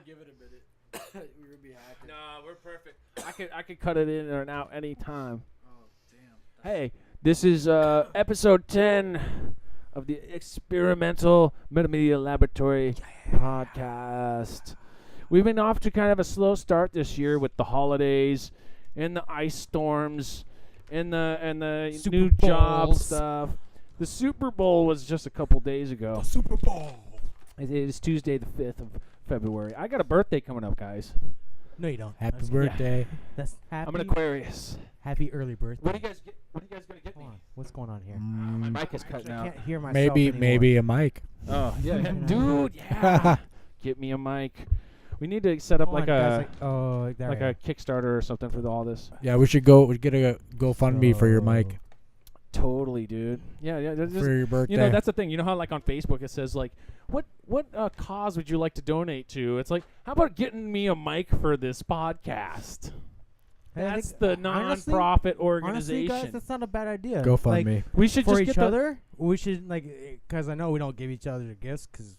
Give it a minute. We're gonna be hacking. No, we're perfect. I could cut it in or out anytime. Oh damn. Hey, this is episode 10 of the Experimental Metamedia Laboratory podcast. We've been off to kind of a slow start this year with the holidays and the ice storms and the Super new job Bowls. stuff. The Super Bowl was just a couple days ago. The Super Bowl. It is Tuesday the 5th of February. I got a birthday coming up, guys. No, you don't. Happy That's- birthday. That's happy. I'm an Aquarius. Happy early birthday. What are you guys gonna get Hold me? on. What's going on here? My mic is cut I now. can't hear myself Maybe anymore. a mic. Oh yeah, dude, yeah. Get me a mic. We need to set up Hold like on, a guys, there like I a am. Kickstarter or something for all this. Yeah, we should get a GoFundMe for your mic Totally, dude. Yeah. Just, for your birthday. you know, that's the thing. You know how like on Facebook it says like, what cause would you like to donate to? It's like, how about getting me a mic for this podcast? Hey, I That's think- the honestly- non-profit Honestly, organization. guys, that's not a bad idea. GoFundMe. Like, We should for just each get the, other, we should because I know we don't give each other gifts because,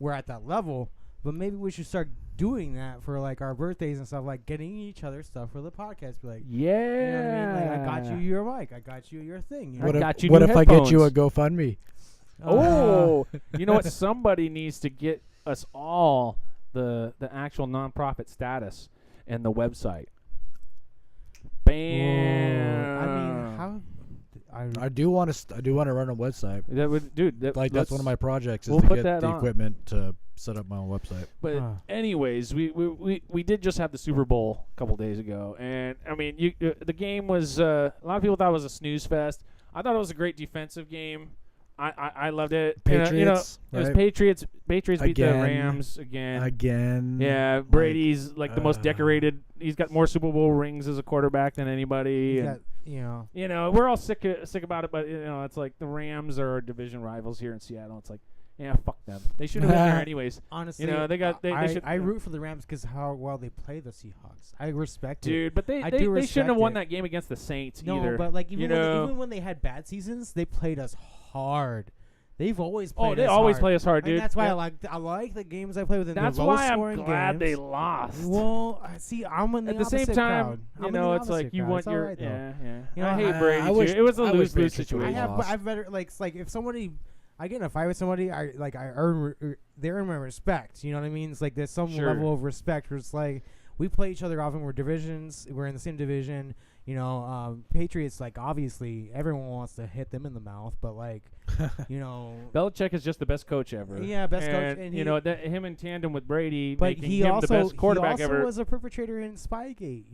we're at that level. But maybe we should start doing that for like our birthdays and stuff, like getting each other stuff for the podcast. Be like, yeah. you know what I mean? Like, I got you your mic. I got you your thing. You know? I What if, got you what new if I get you a headphones. GoFundMe? Oh, you know what? Somebody needs to get us all the actual nonprofit status and the website. Bam. I mean, how? I do want to run a website. That would, dude. Like that's one of my projects is we'll to put get that the on. equipment to set up my own website. But anyways, we did just have the Super Bowl a couple days ago, and I mean, the game was a lot of people thought it was a snooze fest. I thought it was a great defensive game. I loved it. Patriots, it was right? Patriots. Patriots beat the Again. Rams again. Again. Yeah, Brady's like the most decorated. He's got more Super Bowl rings as a quarterback than anybody. You And, got, we're all sick about it, but it's like the Rams are our division rivals here in Seattle. It's like, yeah, fuck them. They should have been there anyways. honestly, they got they should. I root for the Rams because how well they play the Seahawks. I respect it. Dude, but I they do shouldn't respect have won it. that game against the Saints No, either. but like you even when they had bad seasons, they played us hard. They've always played they us always hard. play us hard, dude. And that's why Yeah. I like the games I play with. That's the why I'm low-scoring glad they games. lost. Well, see, I'm in the At the same opposite time, crowd. I'm you in know, the it's like opposite you crowd. want It's all your right, though. yeah. You know, I hate I Brady too. wish- It was a I wish lose-lose Patriots situation. lost. I've better like if somebody I get in a fight with somebody, I earn they earn my respect. You know what I mean? It's like there's some Sure. level of respect where it's like we play each other often. We're divisions. We're in the same division. Patriots, like obviously everyone wants to hit them in the mouth, but like, Belichick is just the best coach ever. Yeah, best coach, And and you know that him in tandem with Brady, but making he him also the best quarterback he also ever. was a perpetrator in Spygate.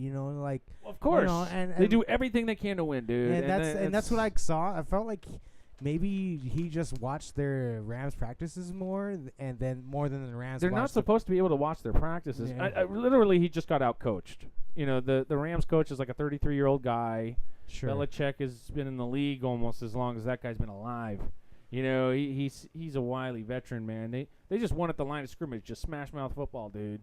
Like Of course, and they do everything they can to win, dude. and that's what I saw. I felt like maybe he just watched their Rams practices more, and then more than the Rams. They're not watched supposed to be able to watch their practices. Yeah. Literally, he just got out coached. The Rams coach is like a 33-year-old guy. Sure. Belichick has been in the league almost as long as that guy's been alive. He's a wily veteran, man. They just won at the line of scrimmage, just smash mouth football, dude.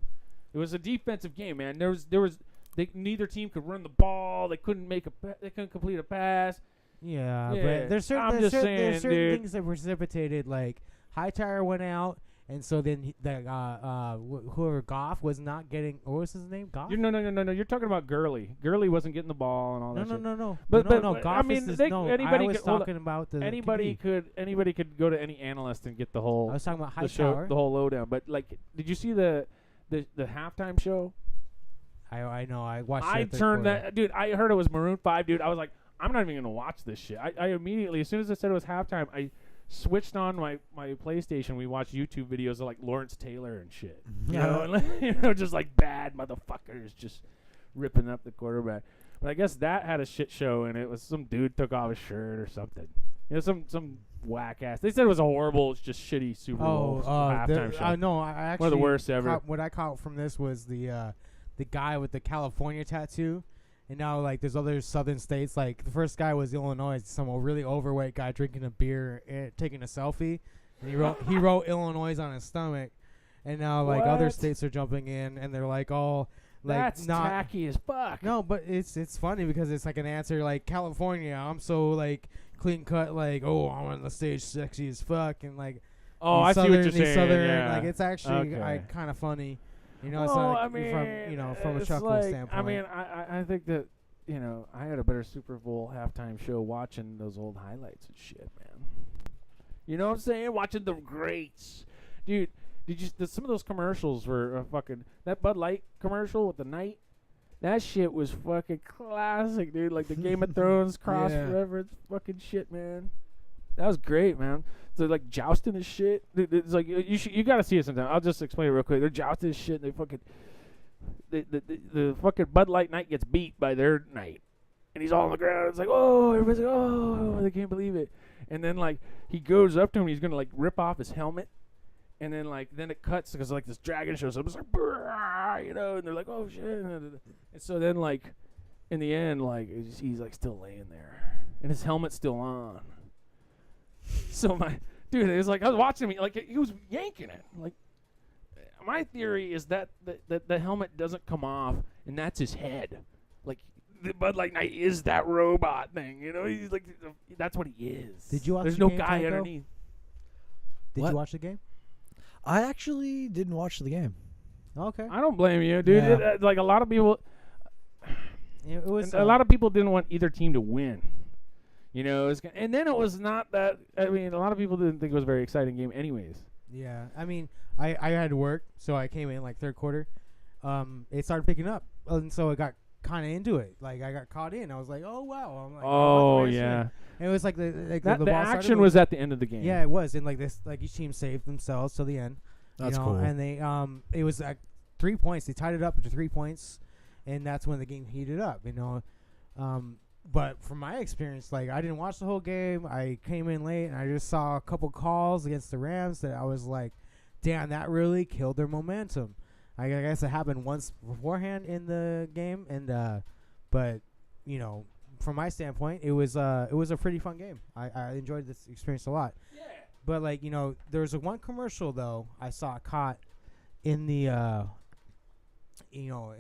It was a defensive game, man. Neither team could run the ball. They couldn't they couldn't complete a pass. Yeah, Yeah, but there's I'm certain just saying, there's certain dude. things that precipitated. Like Hightower went out, and so then whoever Goff was not getting. What was his name? Goff. No. You're talking about Gurley. Gurley wasn't getting the ball and all that. No. But Goff I mean, is anybody I was could, hold talking about the anybody QB. anybody could go to any analyst and get the whole I was talking about the show, Hightower. the whole lowdown. But like, did you see the halftime show? I know. I watched. I the turned quarter. that, dude. I heard it was Maroon 5, dude. I was like, I'm not even gonna watch this shit. I immediately, as soon as I said it was halftime, I switched on my PlayStation. We watched YouTube videos of like Lawrence Taylor and shit. Just like bad motherfuckers just ripping up the quarterback. But I guess that had a shit show, and it was some dude took off his shirt or something. Some whack ass. They said it was a horrible, just shitty Super Bowl halftime show. No, I actually One of the worst ever. What I caught from this was the guy with the California tattoo. And now, like, there's other southern states. Like, the first guy was Illinois. Some really overweight guy drinking a beer and taking a selfie. And he wrote Illinois on his stomach. And now, like, other What? states are jumping in, and they're like, all like That's not tacky as fuck. No, but it's funny because it's like an answer like California. I'm so like clean cut. Like, oh, I'm on the stage, sexy as fuck, and like. Oh, I see what you're these saying. Southern, Yeah. like it's actually Okay. kind of funny. You know, it's Well, like I mean, from a it's chuckle like, standpoint. I mean, I think that, you know, I had a better Super Bowl halftime show watching those old highlights and shit, man. You know what I'm saying? Watching the greats. Dude, some of those commercials were fucking, that Bud Light commercial with the knight, that shit was fucking classic, dude. Like the Game of Thrones cross-reference fucking shit, man. That was great, man. So like jousting and shit. It's like you gotta see it sometime. I'll just explain it real quick. They're jousting and shit. And they fucking the fucking Bud Light knight gets beat by their knight, and he's all on the ground. It's like, oh, everybody's like, oh, they can't believe it. And then like he goes up to him, he's gonna like rip off his helmet, and then it cuts because like this dragon shows up. It's like, you know, and they're like, oh shit. And so then like in the end, like he's like still laying there, and his helmet's still on. So my dude, it was like I was watching him, like he was yanking it. Like my theory is that the helmet doesn't come off, and that's his head. Like the Bud Light Knight is that robot thing, you know? He's like that's what he is. Did you watch There's the no game, guy Tycho? underneath. Did What? you watch the game? I actually didn't watch the game. Okay. I don't blame you, dude. Yeah. Like a lot of people, It was a lot of people didn't want either team to win. You know, and then it was not that. I mean, a lot of people didn't think it was a very exciting game, anyways. Yeah, I mean, I had to work, so I came in like third quarter. It started picking up, and so I got kind of into it. Like I got caught in. I was like, oh wow. I'm like, Oh that's yeah, And it was like the the ball started action moving. was at the end of the game. Yeah, it was, and like this, like each team saved themselves till the end. That's you know, cool. And they it was 3 points. They tied it up to 3 points, and that's when the game heated up. You know, but from my experience, like I didn't watch the whole game. I came in late, and I just saw a couple calls against the Rams that I was like, damn, that really killed their momentum. I guess it happened once beforehand in the game, and but you know, from my standpoint, it was a pretty fun game. I enjoyed this experience a lot. Yeah. But like, you know, there was one commercial though I saw caught in the you know,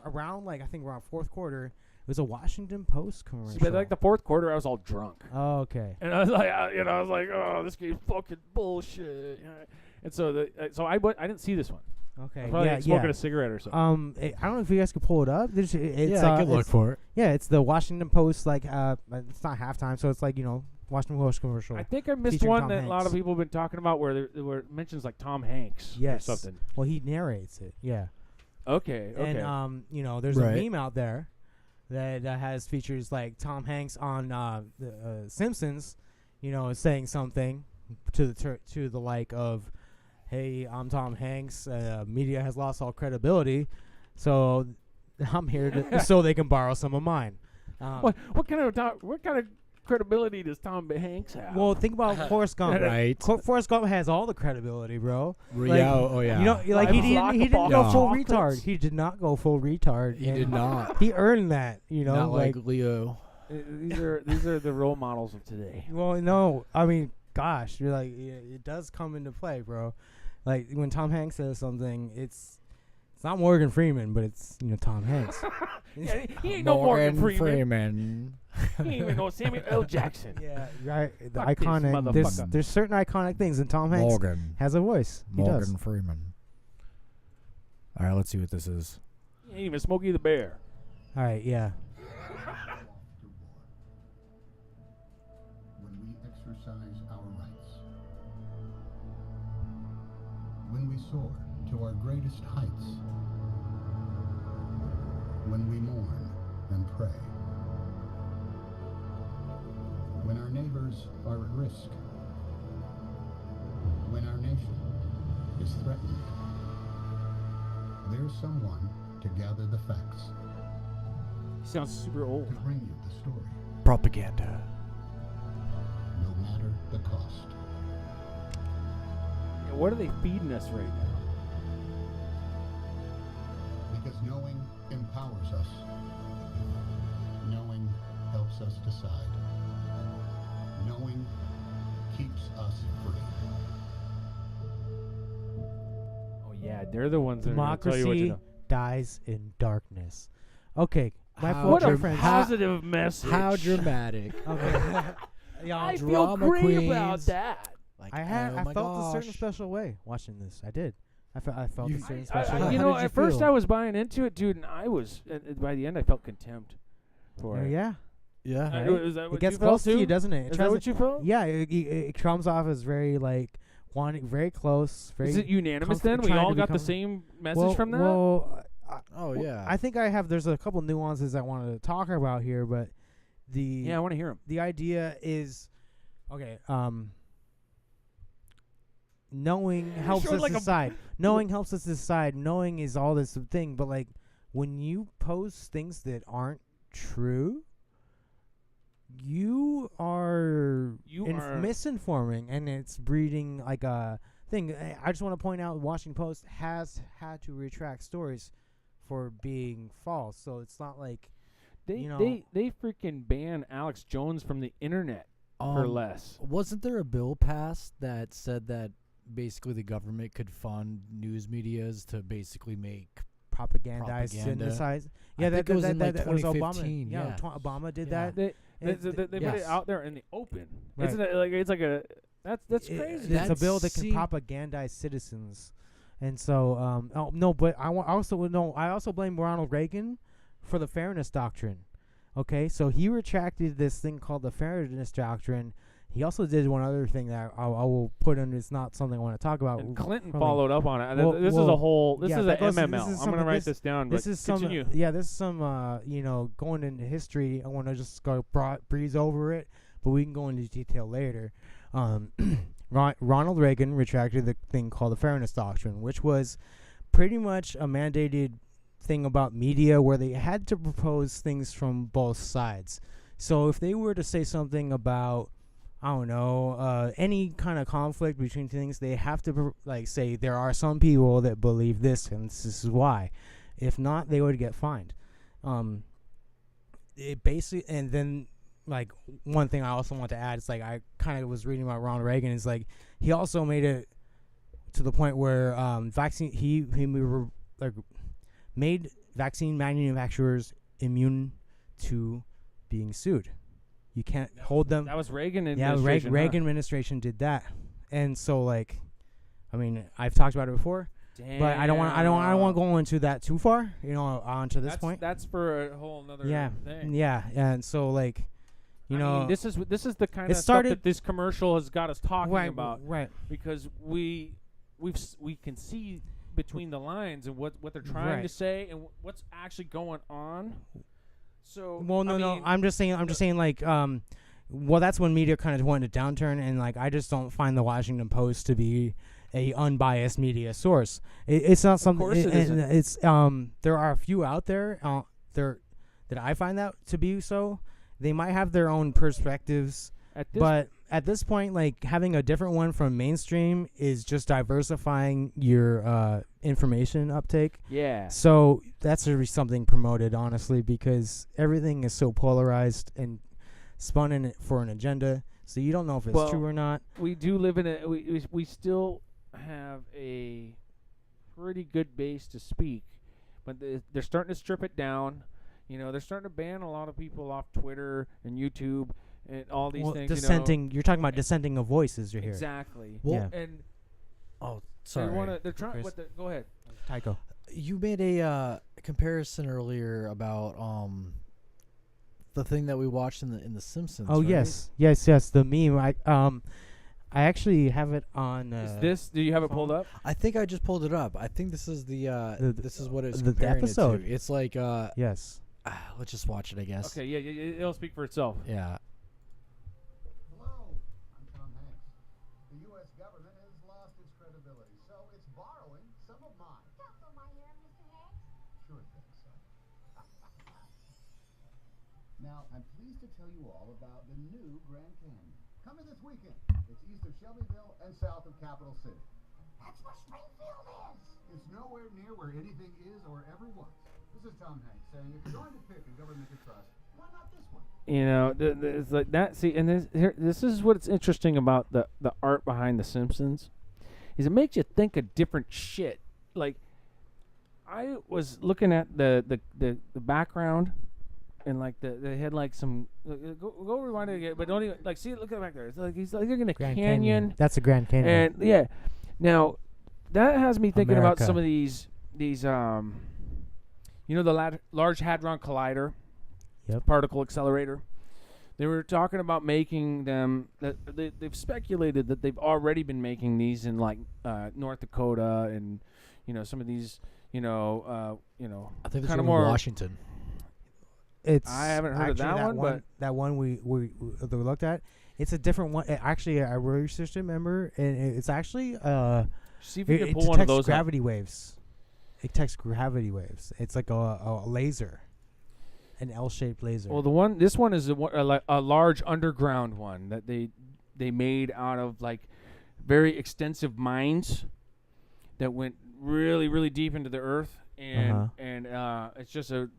around like I think around fourth quarter. It was a Washington Post commercial. But like the fourth quarter, I was all drunk, Oh, okay. and I was like, oh, this game's fucking bullshit. And so I didn't see this one. Okay. I was probably Yeah, smoking yeah. a cigarette or something. I don't know if you guys could pull it up. It's yeah, I can look for it. Yeah, it's the Washington Post. Like, it's not halftime, so it's like, you know, Washington Post commercial. I think I missed featuring one Tom that a lot Hanks. of people have been talking about where it mentions like Tom Hanks Yes. or something. Well, he narrates it. Yeah. Okay. And you know, there's Right. a meme out there that has features like Tom Hanks on the Simpsons, you know, saying something to the like of, "Hey, I'm Tom Hanks. Media has lost all credibility, so I'm here to so they can borrow some of mine." What kind of credibility does Tom Hanks have? Well, think about Forrest Gump. Right. Forrest Gump has all the credibility, bro. Yeah. Oh yeah. You know, like he Life didn't lockable go full chocolates. retard. He did not go full retard. he and did not. He earned that. You know, Not like Leo. These are the role models of today. Well, no, I mean, gosh, you're like, it does come into play, bro. Like when Tom Hanks says something, it's not Morgan Freeman, but it's, you know, Tom Hanks. Yeah, he ain't no Morgan Freeman. Freeman. He ain't even no Samuel L. Jackson. Yeah, right. The Fuck this iconic. motherfucker. There's certain iconic things, and Tom Hanks Morgan. has a voice. He does. Morgan Freeman. All right, let's see what this is. He ain't even Smokey the Bear. All right, yeah. When we exercise our rights, when we soar to our greatest heights, when we mourn and pray, when our neighbors are at risk, when our nation is threatened, there's someone to gather the facts, He sounds super old. to bring you the story, Propaganda. no matter the cost. Yeah, what are they feeding us right now? Because knowing empowers us. Knowing helps us decide. Knowing keeps us free. Oh yeah, they're the ones that are gonna tell you what to Democracy know. dies in darkness. Okay, my How What a fortune friends. positive message. How dramatic. Okay. Y'all, I feel drama great queens. about that. Like, I oh my felt a certain gosh. special way watching this. I did. I felt You- a certain I, special I, way. you How know, did you at first feel? I was buying into it, dude, and I was by the end I felt contempt for it. Yeah. Yeah. Right. Is that what It gets you felt close to too? you, doesn't it? It Is tries that to- what you felt? Yeah, it comes off as very like wanting, very close. Very Is it unanimous comf- then? We trying all to got the become- same message well, from that? Well, Oh yeah. I think there's a couple nuances I wanted to talk about here, but Yeah, I want to hear them. the idea is okay. Knowing helps Showing us like a- decide. Knowing helps us decide. Knowing is all this thing, but like when you post things that aren't true, you are misinforming, and it's breeding like a thing. I just want to point out, Washington Post has had to retract stories for being false, so it's not like They you know, they freaking ban Alex Jones from the internet for less. Wasn't there a bill passed that said that basically the government could fund news medias to basically make propagandize, propaganda? synthesize? I Yeah, think it was in like that was Obama. 2015. Yeah, Yeah. Obama did Yeah. that. They It- put it yes. out there in the open. Right. Isn't it like it's like a that's It- crazy. It's a That bill that can seem- propagandize citizens, and so oh no, but I also blame Ronald Reagan for the Fairness Doctrine. Okay, so he retracted this thing called the Fairness Doctrine. He also did one other thing that I will put in. It's not something I want to talk about. And Clinton from followed up on it. Well- This is well, a whole. This yeah, is that an goes- MML. this is I'm some gonna of write this- this down. This but is some, continue. this is some, going into history. I want to just go breeze over it, but we can go into detail later. Ronald Reagan retracted the thing called the Fairness Doctrine, which was pretty much a mandated thing about media where they had to propose things from both sides. So if they were to say something about, I don't know, any kind of conflict between things, they have to say there are some people that believe this and this is why. If not, they would get fined. It basically, and then like one thing I also want to add is like I kind of was reading about Ronald Reagan is like he also made it to the point where vaccine he made vaccine manufacturers immune to being sued. You can't hold them. That was Reagan Yeah, administration. Reagan administration did that, and so like, I mean, I've talked about it before, but I don't want to go into that too far. Onto this point. That's for a whole another thing. Yeah, and so like, I mean, this is the kind it of stuff started- that this commercial has got us talking about. Right. Because we can see between the lines and what they're trying to say and what's actually going on. So Well, no. I'm just saying like, well, that's when media kind of went into downturn, and like I just don't find the Washington Post to be a unbiased media source. It's not something. course it isn't. It's there are a few out there that I find that to be so. They might have their own perspectives, but at this point, like having a different one from mainstream is just diversifying your information uptake. Yeah. So that's something promoted, honestly, because everything is so polarized and spun in it for an agenda. So you don't know if it's true or not. We do live in a we still have a pretty good base to speak, but they're starting to strip it down. They're starting to ban a lot of people off Twitter and YouTube and all these things. Dissenting. You're talking about dissenting of voices. You're here. Exactly. Well, And oh, sorry. they're trying. Go ahead. Tycho. You made a comparison earlier about the thing that we watched in the Simpsons. Oh right? yes. The meme. I actually have it on. Do you have it pulled up? I think I just pulled it up. I think this is this is what it's the comparing episode. it to. It's like yes. let's just watch it, I guess. Okay. Yeah. It'll speak for itself. Yeah. Hello, I'm Tom Hanks. The U.S. government has lost its credibility, so it's borrowing some of mine. Don't pull my hair, Mr. Hanks. Sure thing, son. Now, I'm pleased to tell you all about the new Grand Canyon. Coming this weekend. It's east of Shelbyville and south of Capital City. That's where Springfield is. It's nowhere near where anything is or ever was. This is Tom Hanks saying, if you're going to pick a government to trust, why not this one? It's like that. See, and this is what's interesting about the art behind The Simpsons, is it makes you think of different shit. Like, I was looking at the background and like they had like some go rewind it again, but don't even like see look at back there. It's like he's like in a Grand canyon. That's a Grand Canyon. And yeah, now that has me thinking about America. some of these the Large Hadron Collider, Yep. particle accelerator. They were talking about making them. That they've speculated that they've already been making these in like North Dakota and some of these I think kind it's of in more Washington. It's I haven't heard of actually that one, but that one we looked at. It's a different one. Actually, I researched it, remember, and it's actually see if you can it pull one of detects those. gravity waves. It detects gravity waves. It's like a laser, an L-shaped laser. Well, this one is a large underground one that they made out of like very extensive mines that went really really deep into the earth, and it's just a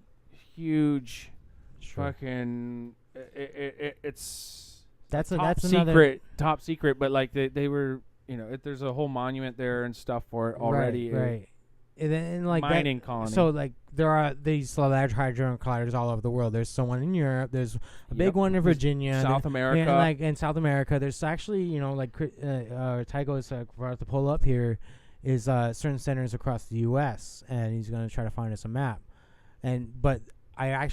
huge fucking it's that's another top secret, but like they were there's a whole monument there and stuff for it already. Right. And then like mining colony. So like there are these large hadron colliders all over the world. There's someone in Europe. There's a big one in Virginia. South America. And like in South America, there's actually Tycho is about to pull up here, is certain centers across the U.S. and he's going to try to find us a map. But I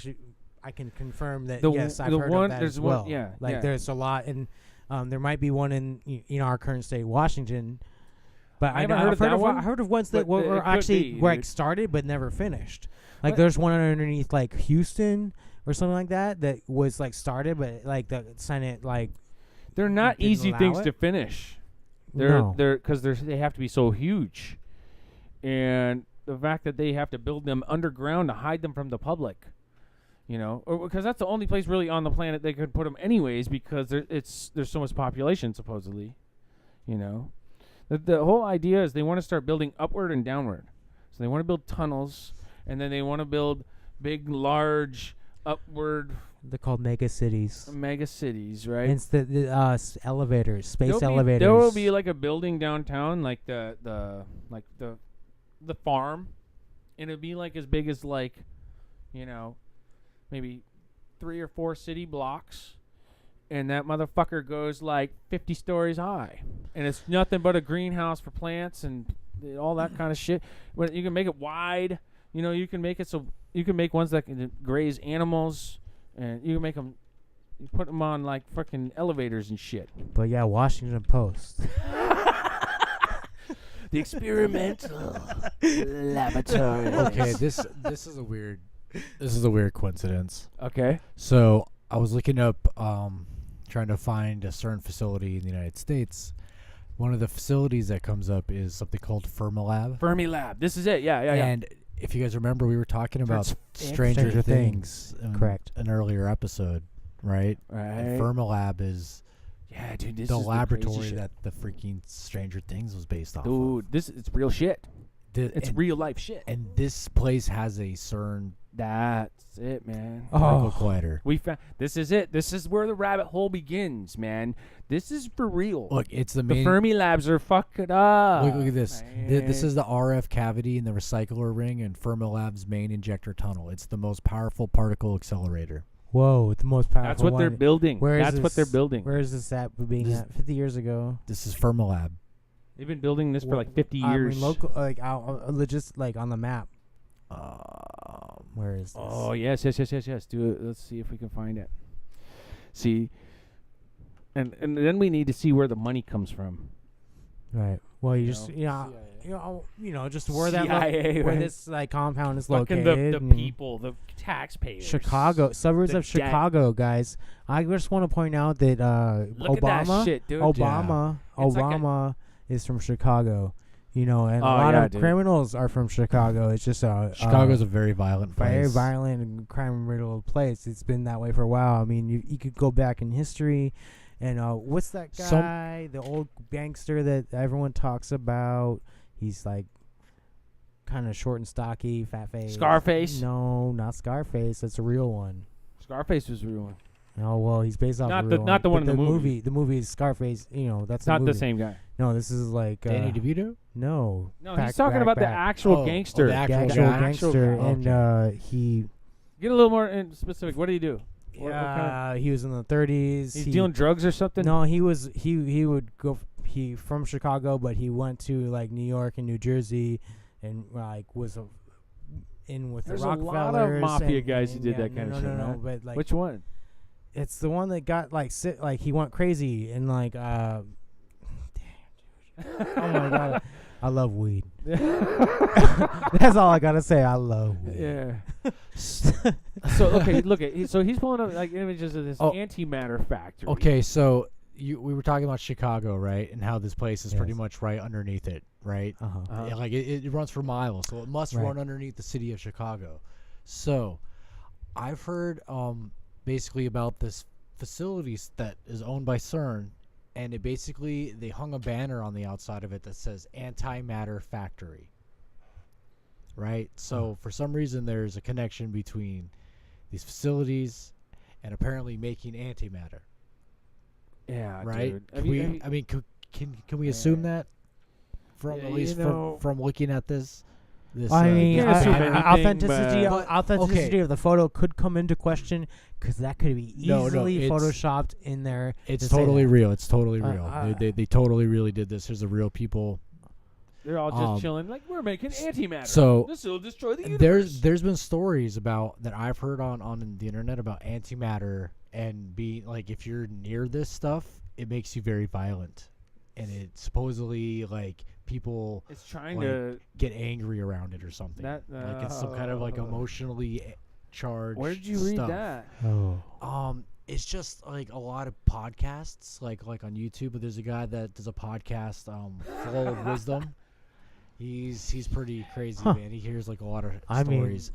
can confirm that yes, I've heard of that as well. There's a lot, and there might be one in our current state, Washington. But I heard of ones that were actually started but never finished. Like there's one underneath like Houston or something like that was like started, but like the Senate like they're not easy things to finish. They're because they have to be so huge, and the fact that they have to build them underground to hide them from the public, because that's the only place really on the planet they could put them anyways, because there's so much population supposedly, The whole idea is they want to start building upward and downward. So they want to build tunnels, and then they want to build big, large, upward. They're called mega cities. Right? It's the elevators, space elevators. There will be like a building downtown, like the farm, and it'll be like as big as like, maybe 3 or 4 city blocks. And that motherfucker goes like 50 stories high. And it's nothing but a greenhouse for plants and all that kind of shit. But you can make it wide. You can make it so you can make ones that can graze animals. And you can make them, you put them on like fucking elevators and shit. But yeah, Washington Post. The experimental laboratory. Okay, this is a weird coincidence. Okay. So I was looking up trying to find a certain facility in the United States. One of the facilities that comes up is something called Fermi Lab. Fermi Lab. This is it. Yeah. And if you guys remember, we were talking about Stranger Things. Correct. An earlier episode, right? Right. And Fermi Lab is this the is laboratory the that the freaking Stranger Things was based off of. Dude, it's real shit. It's real life shit. And this place has a CERN. That's it, man. Particle collider. We found this is it. This is where the rabbit hole begins, man. This is for real. Look, it's the Fermi Labs are fucking up. Look at this. This is the RF cavity in the recycler ring and Fermi Labs main injector tunnel. It's the most powerful particle accelerator. Whoa, the most powerful. That's what they're building. What they're building. Where is this at being at 50 years ago? This is Fermi Lab. They've been building this for like 50 years. I mean, local, just like on the map. Where is this? Oh, yes. Do it. Let's see if we can find it. See, and then we need to see where the money comes from. Right. Well, just where that where this like compound is located. The people, the taxpayers. Chicago, suburbs of Chicago, guys. I just want to point out that Look at that shit, dude. Obama is from Chicago. And a lot of criminals are from Chicago. It's just Chicago's a very violent place. Very violent and crime-riddled place. It's been that way for a while. I mean, you could go back in history, and what's that guy, the old gangster that everyone talks about? He's like kind of short and stocky, fat face. Scarface? No, not Scarface. That's a real one. Scarface was a real one. Oh well, he's based off not the one in the movie. The movie is Scarface. That's not the same guy. No, this is like Danny DeVito. No, he's talking about the actual gangster. The actual gangster, and he Get a little more in specific. What did he do? What Yeah, kind he was in the 30s. He's dealing drugs or something? No, he would go. He from Chicago, but he went to like New York and New Jersey, and like was in with There's the a Rockefellers. lot of mafia and- guys who and did yeah, that kind of shit, No, man. but like Which one? it's the one that got like like he went crazy and like damn dude. Oh my god, I love weed. That's all I gotta say. I love weed. Yeah. So okay, look at so he's pulling up like images of this antimatter factory. Okay, so we were talking about Chicago, right? And how this place is pretty Yes. much right underneath it, right? Uh-huh. Yeah, like it runs for miles, so it must Right. run underneath the city of Chicago. So I've heard basically about this facility that is owned by CERN, and it basically they hung a banner on the outside of it that says antimatter factory. Right? So for some reason there's a connection between these facilities and apparently making antimatter. Yeah, Right? dude. Can we assume that from Yeah, at least you know- from looking at this? I mean, can't assume anything, authenticity okay. of the photo could come into question because that could be No, easily it's- photoshopped in there. it's to say totally that. real. It's totally Uh, real. They totally really did this. There's the real people. They're all just chilling like we're making antimatter. so this will destroy the universe. there's been stories about that I've heard on the internet about antimatter and being like if you're near this stuff, it makes you very violent, and it supposedly like people It's trying like, to. get angry around it or something. That, like it's some kind of like emotionally charged. Where did you read stuff. that? Oh. It's just like a lot of podcasts, like on YouTube. But there's a guy that does a podcast, full of wisdom. He's pretty crazy, Huh. man. He hears like a lot of I mean, stories.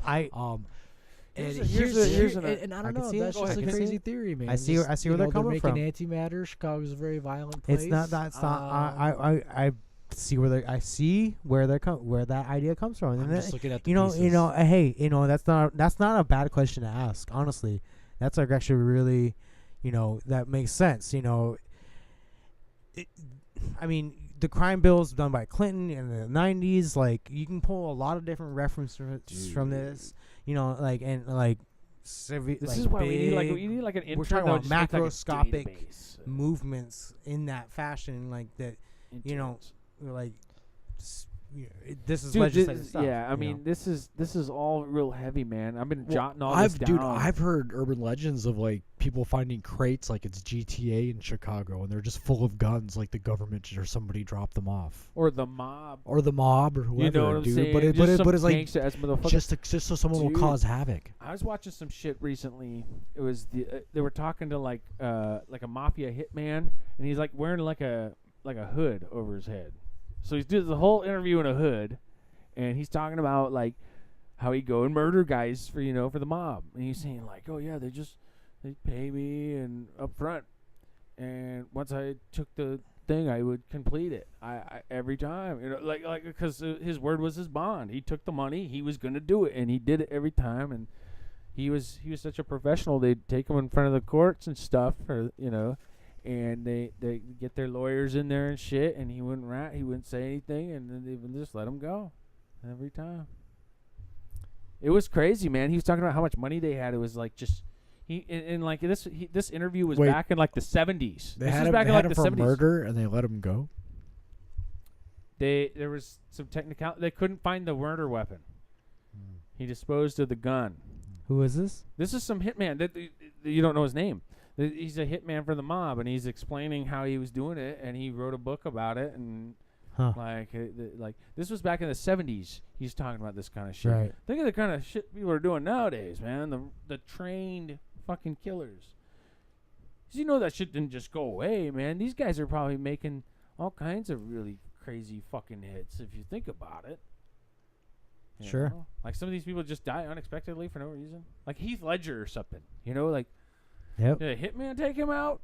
And Here's and I I don't can know. see it. That's Go just ahead. a I can see crazy it. theory, man. I see where they're coming from. They're making antimatter. Chicago's a very violent place. It's not. That's not. I see where they. I see where they come. Where that idea comes from. I'm And just that, looking at the you know. pieces. You know. Hey. You know. That's not a bad question to ask. Honestly, that's like actually really. You know. That makes sense. You know. I mean, the crime bills done by Clinton in the 90s. Like you can pull a lot of different references from this. You know. Like and like. This like is why we big- need like an intern. we're talking that would about just make, like, a macroscopic database. movements in that fashion, like that. You know, Interns. like this is Dude, legislative stuff. yeah, I you mean, know? this is all real heavy, man. I've been Well, jotting all this down. I've heard urban legends of like people finding crates like it's GTA in Chicago and they're just full of guns, like the government or somebody dropped them off, or the mob. or the mob or whoever. You know what I'm dude. saying? But Just some it's like gangsta-ass motherfucker. just so someone will Dude. cause havoc. I was watching some shit recently. It was they were talking to like a mafia hitman, and he's like wearing like a hood over his head. So he's doing the whole interview in a hood, and he's talking about like how he'd go and murder guys for the mob, and he's saying like, oh yeah, they pay me and up front, and once I took the thing, I would complete it. I every time, like because his word was his bond. He took the money, he was gonna do it, and he did it every time. And he was such a professional. They'd take him in front of the courts and stuff, and they get their lawyers in there and shit, and he wouldn't say anything, and then they would just let him go every time. It was crazy, man. He was talking about how much money they had. It was like just like this interview was Wait. back in like the 70s. They This had was him, back they in had like him the for 70s. murder and they let him go. There was some technical. They couldn't find the murder weapon. He disposed of the gun. Who is this? This is some hitman that you don't know his name. He's a hitman for the mob, and he's explaining how he was doing it, and he wrote a book about it, and Huh. like this was back in the 70s. He's talking about this kind of shit. Right. Think of the kind of shit people are doing nowadays, man. The trained fucking killers. 'Cause you know that shit didn't just go away, man. These guys are probably making all kinds of really crazy fucking hits if you think about it. You Sure. know? Like some of these people just die unexpectedly for no reason. Like Heath Ledger or something. Like Yep. did a hitman take him out?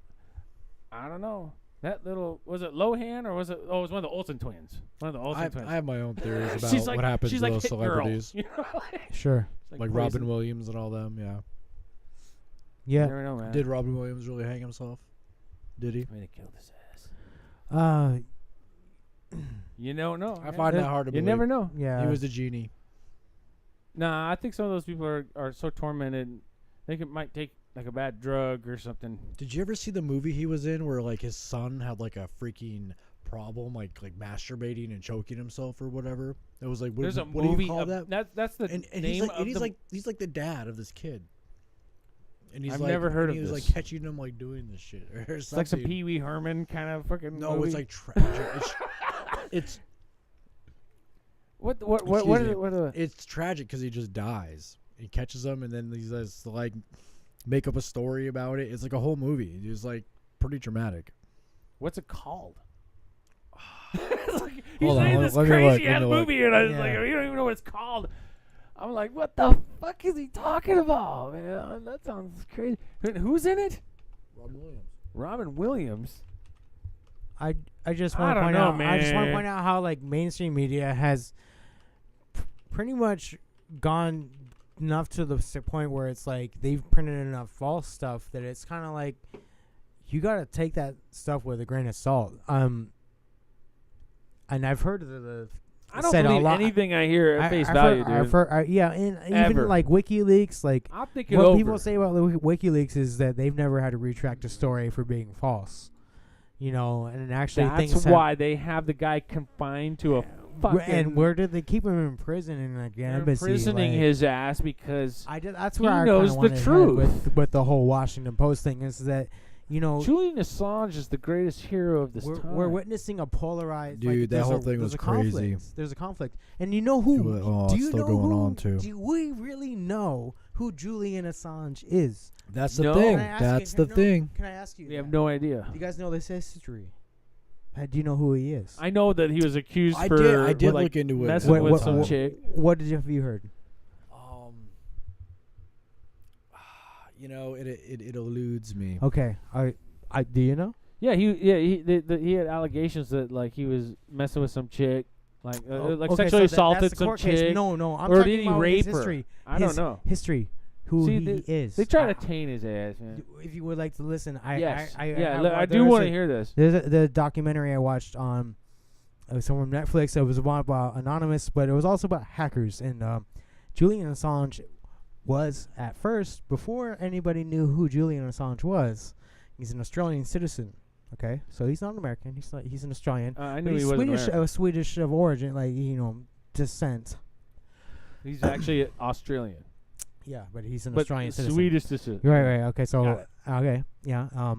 I don't know. That little, was it Lohan or was it? Oh, it was one of the Olsen twins. One of the Olsen twins. I have my own theories about She's like, what happens she's to like those Hit Girl, celebrities, you know? Sure. It's like crazy. Robin Williams and all them. Yeah. Yeah. You never know, man. Did Robin Williams really hang himself? Did he? I mean, they killed his ass. You don't know. I man. find that hard to You believe. never know. Yeah. He was the genie. Nah, I think some of those people are so tormented, they might take like a bad drug or something. Did you ever see the movie he was in where like his son had like a freaking problem, like masturbating and choking himself or whatever? It was like, There's a what movie. do you call that? That's the And name he's like the dad of this kid. And he's I've like, never heard and of he was this. like catching him like doing this shit or something. It's like some Pee Wee Herman kind of fucking. No, movie. it's like tragic. it's what excuse me. what It's tragic because he just dies. He catches him and then he says like make up a story about it. It's like a whole movie. It's like pretty dramatic. what's it called? He's Hold on, saying let this me look, crazy let ass me look. movie, and I was Yeah. like, you don't even know what it's called. I'm like, what the fuck is he talking about, man? That sounds crazy. Who's in it? Robin Williams. Robin Williams. I just I want to don't point know, out. I just want to man. point out how like mainstream media has pretty much gone enough to the point where it's like they've printed enough false stuff that it's kind of like you gotta take that stuff with a grain of salt. And I've heard the I don't said a believe lot- anything I hear at face I've value, heard, dude. yeah, and Ever. even like WikiLeaks, like I'll think it what over. people say about the WikiLeaks is that they've never had to retract a story for being false. You know, and actually That's things why they have the guy confined to a fucking. and where did they keep him in prison in like the they're embassy? imprisoning like, his ass because that's he where I knows kinda the wanted to head truth. with the whole Washington Post thing is that Julian Assange is the greatest hero of this time. we're witnessing a polarized Dude, like, that there's whole a- thing there's was a crazy. conflict. There's a conflict, and you know who? Oh, do it's you still know going who? on too. Do we really know who Julian Assange is? That's the No. thing. Can I ask That's you, the thing. Can I ask you? we have that? no idea. Do you guys know this history? Do you know who he is? I know that he was accused I for did like, look into it. messing What- with what- some what- chick. What have you heard? You know, it eludes me. Okay, I do you know? Yeah, he had allegations that like he was messing with some chick, like like Okay, sexually so assaulted that's the some court case. chick. No, I'm or talking did he about rape his her? history. I don't know. History. Who See, he is. They try to taint his ass, man. If you would like to listen, Yes. I I do want to hear this. There's the documentary I watched on it was from Netflix. It was about Anonymous, but it was also about hackers. And Julian Assange was at first, before anybody knew who Julian Assange was, he's an Australian citizen. Okay, so he's not an American. He's an Australian. I But knew he he's wasn't Swedish, American. Swedish of origin, like descent. He's actually Australian, Yeah, but he's an but Australian citizen. Swedish citizen. Right. Okay, so Got it. okay, yeah.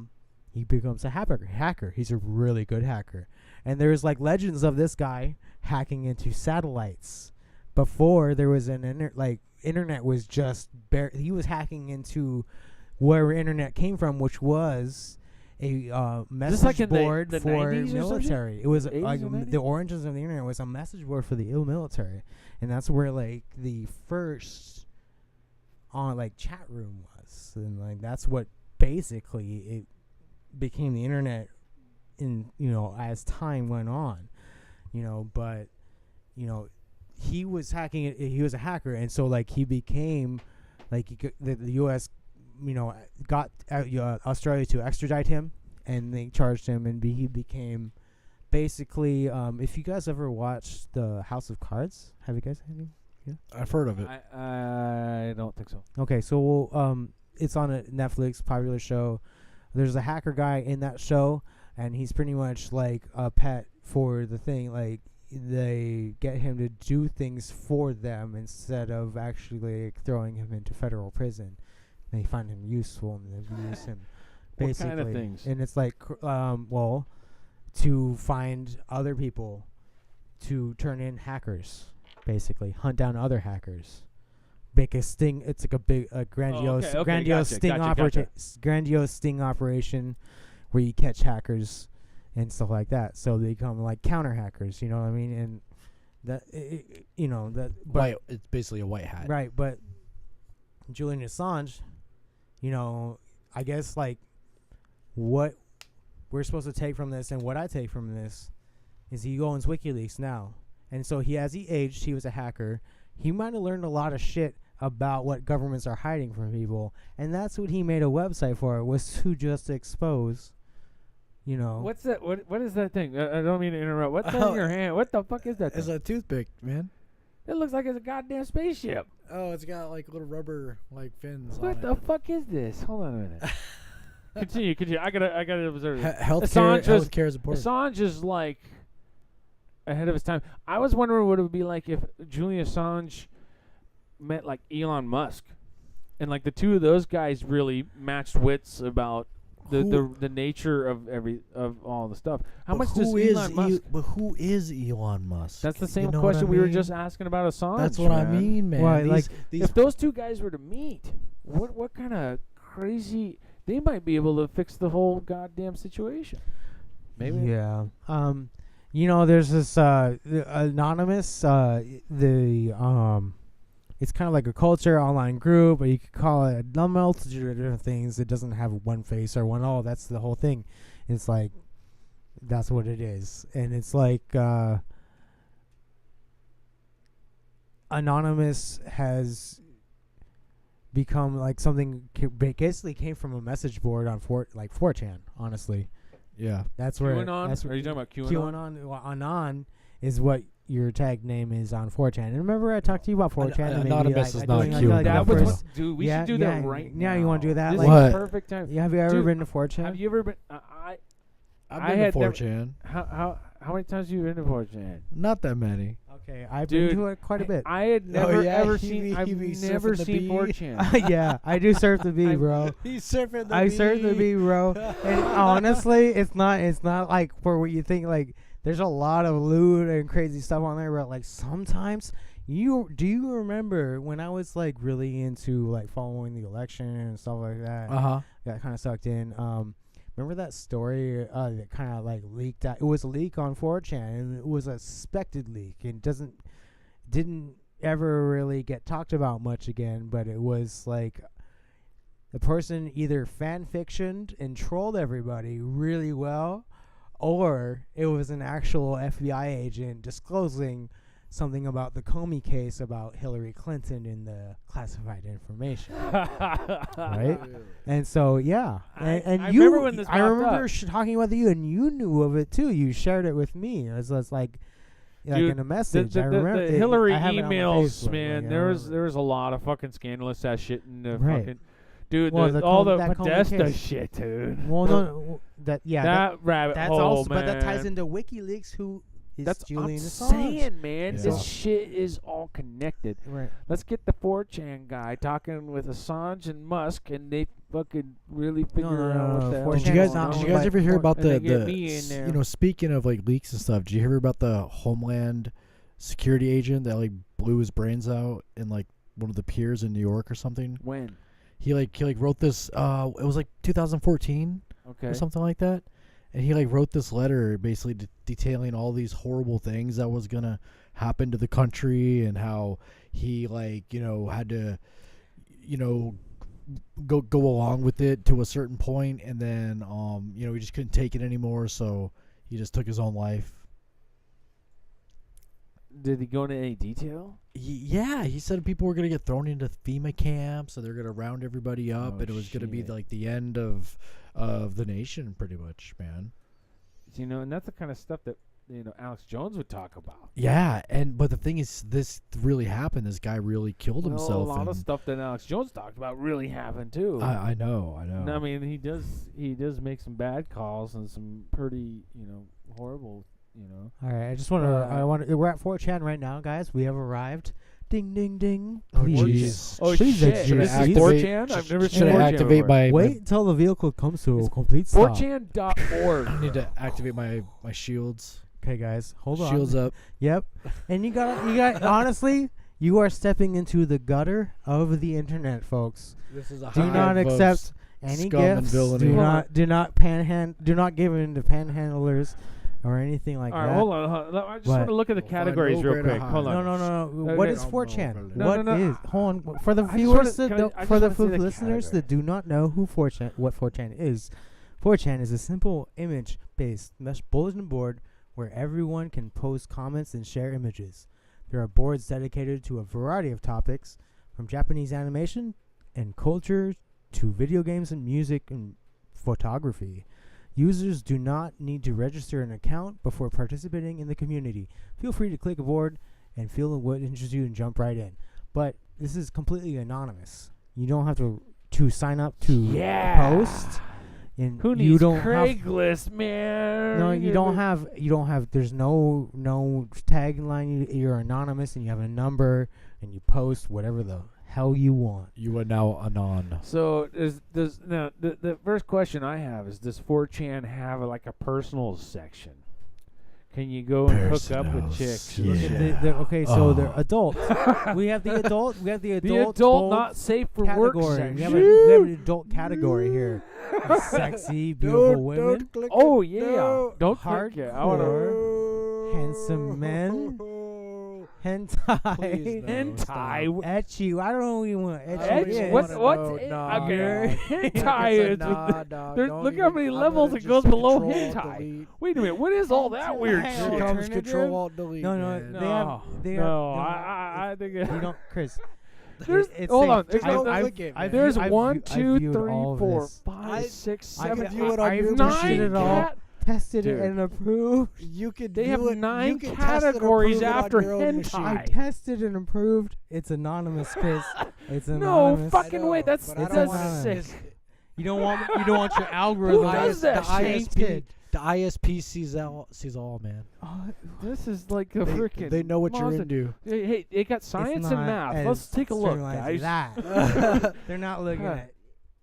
He becomes a hacker. He's a really good hacker, and there's like legends of this guy hacking into satellites. Before there was an internet was just he was hacking into where internet came from, which was a message like in the board for 90s or something? military. It was 80s like or 90s? the origins of the internet was a message board for the military, and that's where like the first on like chat room was, and like that's what basically it became the internet in as time went on, but he was hacking it. He was a hacker, and so like he became like the U.S. got Australia to extradite him, and they charged him, and he became basically. If you guys ever watched the House of Cards, have you guys? I've heard of it. I don't think so. Okay, so it's on a Netflix popular show. There's a hacker guy in that show, and he's pretty much like a pet for the thing. Like they get him to do things for them instead of actually like, throwing him into federal prison. They find him useful and they use him basically. What kind of things? And it's like, to find other people to turn in hackers, basically hunt down other hackers. Make a sting. It's like a grandiose, okay, grandiose gotcha. grandiose sting operation, where you catch hackers and stuff like that. So they become like counter hackers. You know what I mean? And that that. But White. It's basically a white hat. right, but Julian Assange, I guess like what we're supposed to take from this, and what I take from this, is he owns WikiLeaks now, and so he aged. He was a hacker. He might have learned a lot of shit about what governments are hiding from people, and that's what he made a website for, was to just expose, What's that? What is that thing? I don't mean to interrupt. What's that in your hand? What the fuck is that It's thing? a toothpick, man. It looks like it's a goddamn spaceship. Oh, it's got like little rubber like fins on What it. the fuck is this? Hold on a minute. Continue. I gotta observe it. Healthcare, Assange healthcare is important. Assange is like ahead of his time. I was wondering what it would be like if Julian Assange met like Elon Musk, and like the two of those guys really matched wits about the nature of all the stuff. How much does Elon Musk? But who is Elon Musk? That's the same You know question what I we were mean? just asking about Assange. That's what I mean, man. Why, These, like, these If those two guys were to meet, what kind of crazy? They might be able to fix the whole goddamn situation. Maybe. Yeah. There's this anonymous. It's kind of like a culture online group, or you could call it a multitude of different things. It doesn't have one face or one all. That's the whole thing. It's like that's what it is, and it's like anonymous has become like something basically came from a message board on 4chan. Honestly, yeah. that's where QAnon? that's Are you talking about QAnon? QAnon. Well, Anon is what your tag name is on 4chan. And remember, I talked to you about 4chan. and maybe, Anonymous is like, not doing, QAnon. like, That the was first- what, dude. We yeah, should do yeah, that right yeah, now. you wanna do that? This Like- is What? the perfect time. Yeah, have you ever Dude, been to 4chan? Have you ever been? I've I been had to never- 4chan. How many times have you been to 4chan? Not that many. Okay, I've Dude, been to it quite a bit. I had never yeah, ever he seen. be- I've he be never surfing the seen bee. 4chan. Yeah, I do surf the bee, bro. He's surfing the I surf the bee, bro. And honestly, it's not like for what you think. Like, there's a lot of lewd and crazy stuff on there, but like sometimes do you remember when I was like really into like following the election and stuff like that? Uh-huh. Got kind of sucked in. Remember that story that kind of like leaked out? It was a leak on 4chan, and it was a suspected leak, and didn't ever really get talked about much again. But it was like the person either fan fictioned and trolled everybody really well, or it was an actual FBI agent disclosing something about the Comey case about Hillary Clinton in the classified information. Right? And so, yeah. And I you, remember when this I popped remember up. talking with you, and you knew of it too. You shared it with me. It was like Dude, in a message. The I remember the Hillary I have it on my emails, Facebook, man. like, there I was remember. a lot of fucking scandalous ass shit in the Right. fucking. Dude, Well, all that the Comey Podesta case. shit, dude. Well, no, that that rabbit that's hole, also, man. but that ties into WikiLeaks, who is That's Julian I'm Assange. saying, man. Yeah. This shit is all connected. Right. Let's get the 4chan guy talking with Assange and Musk, and they fucking really figure out what the hell. Did Did you you guys, not did you owned guys by ever hear about and they the get me in there. you know, speaking of like leaks and stuff, did you hear about the Homeland security agent that like blew his brains out in like one of the piers in New York or something? When? He wrote this it was like 2014 Okay. or something like that. And he like wrote this letter basically detailing all these horrible things that was going to happen to the country, and how he like, you know, had to, you know, go along with it to a certain point, and then you know, he just couldn't take it anymore, so he just took his own life. Did he go into any detail? Yeah, he said people were going to get thrown into FEMA camps, and they're going to round everybody up, Oh, and it was going to be shit. like the end of the nation, pretty much, man. You know, and that's the kind of stuff that, you know, Alex Jones would talk about. Yeah, but the thing is, this really happened. This guy really killed Well, himself. a lot of and stuff that Alex Jones talked about really happened too. I know. I mean, he does make some bad calls and some pretty, you know, horrible, you know. All right, I just want to. We're at 4chan right now, guys. We have arrived. Ding, ding, ding. Oh, Please. jeez. Oh Please shit! exit. This is Activate- 4chan. I've never seen Should I 4chan activate before. my Wait till the vehicle comes to a It's complete stop. 4chan.org. I need to activate my shields. Okay, guys, hold on. Shields up. Yep. And you got. Honestly, you are stepping into the gutter of the internet, folks. This is a Do not accept any scum and gifts. villainy. Do Hold not do not give in to panhandlers or anything like All right, that. hold on. I just What? want to look at the We'll find categories no real greater quick. high. Hold on. No. Okay. What is No, 4chan? no, What no. is? Hold on. For the I just viewers wanna- that can I- don't, I just for the wanna see the listeners category. that do not know what 4chan is, 4chan is a simple image-based bulletin board where everyone can post comments and share images. There are boards dedicated to a variety of topics, from Japanese animation and culture to video games and music and photography. Users do not need to register an account before participating in the community. Feel free to click a board and feel what interests you and jump right in. But this is completely anonymous. You don't have to sign up to post. And Who you needs don't Craigslist, man? No, you don't have. There's no tagline. You're anonymous, and you have a number, and you post whatever the hell you want. You are now anon. So now the first question I have is: does 4chan have like a personal section? Can you go and hook up with chicks? Yeah. Okay, so they're adult. We have the adult. We have the The adult. adult not safe for work category. section. We have an adult category here. Sexy, beautiful women, click Oh it. yeah, No. don't click it. I wanna. Hardcore. Handsome men. Hentai. Please, no, Hentai. stop. Etchy. I don't know what you want. I don't Etchy? even Etchy. What's wanna what's know. it? Nah, Okay. nah. Hentai It's a is nah, dog. there's- Don't look how even- many I'm levels gonna it goes just below Control, hentai. delete. Wait a minute, what is all that weird Hell, Here shit? comes alternative? Control Alt Delete. No, man. they have. No, no, I think it, You don't, Chris. there's it's hold safe. on. There's Just no, don't click it, man. there's I've one, I've two, viewed three, all of 4, this. 5, 6, I 7, can view it on 8, your 9 machine. It all. cat. Tested Dude. it and approved. You could They view have it, 9 you can test it and categories approve it on after your own machine. hentai. I tested and approved. It's anonymous, Chris. It's No anonymous. fucking way. know, That's but I don't that's wanna- sick. You don't want your algorithm. Who does that the shit? ISP, the ISP sees all, man. This is like a They, freaking. they know what you're monster. into. Hey, they got science and not math. as Let's take a look, streamlined guys. as that. They're not looking Huh. at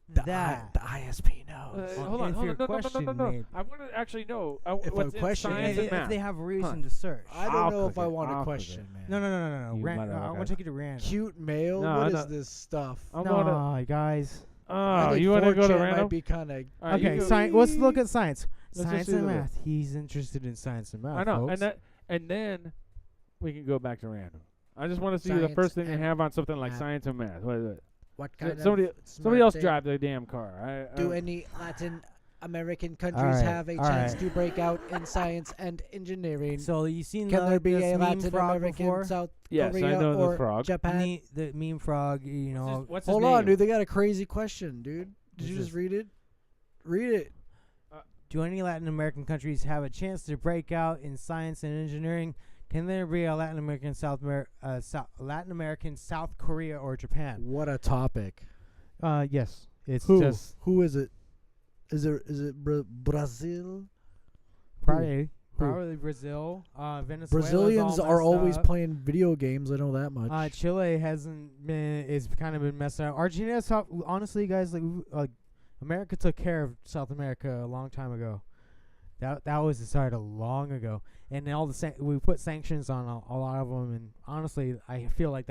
The, that. the ISP knows. Hold on, if hold your on. No. question I want to actually know If what's a in question- science if, and math. if they have a reason to search. I don't I'll know if click I it. want I'll a click question, man. No. You I motherfucker. want to take you to random. Cute mail? No, What I is know- this stuff? I'm gonna. No, guys. Oh, you want to go to 4chan random? might be kind of. All right, Okay, you go. science. Let's look at science. Let's just Science do and the math. He's interested in science and math. I know, folks. and then we can go back to random. I just want to see the Science first thing they and have on something like math. science and math. What is it? What So- kind somebody of somebody else smart drive their damn car. Do any Latin American All countries right, have a all chance right. to break out in science and engineering? So you seen Can there be this a meme Latin frog American, before? South Yes, I Korea, know the or frog. Japan? The meme frog. You know. What's his Hold name? on, dude. They got a crazy question, dude. Did What's you this? just read it? Read it. Do any Latin American countries have a chance to break out in science and engineering? Can there be a Latin American South Korea or Japan? What a topic. Yes. It's Who? just Who is it? Is it Brazil? probably Brazil. Venezuela. Brazilians are always playing video games. I know that much. Chile hasn't been. It's kind of been messed up. Argentina. Honestly, guys, like America took care of South America a long time ago. That was decided long ago, and all the we put sanctions on a lot of them. And honestly, I feel like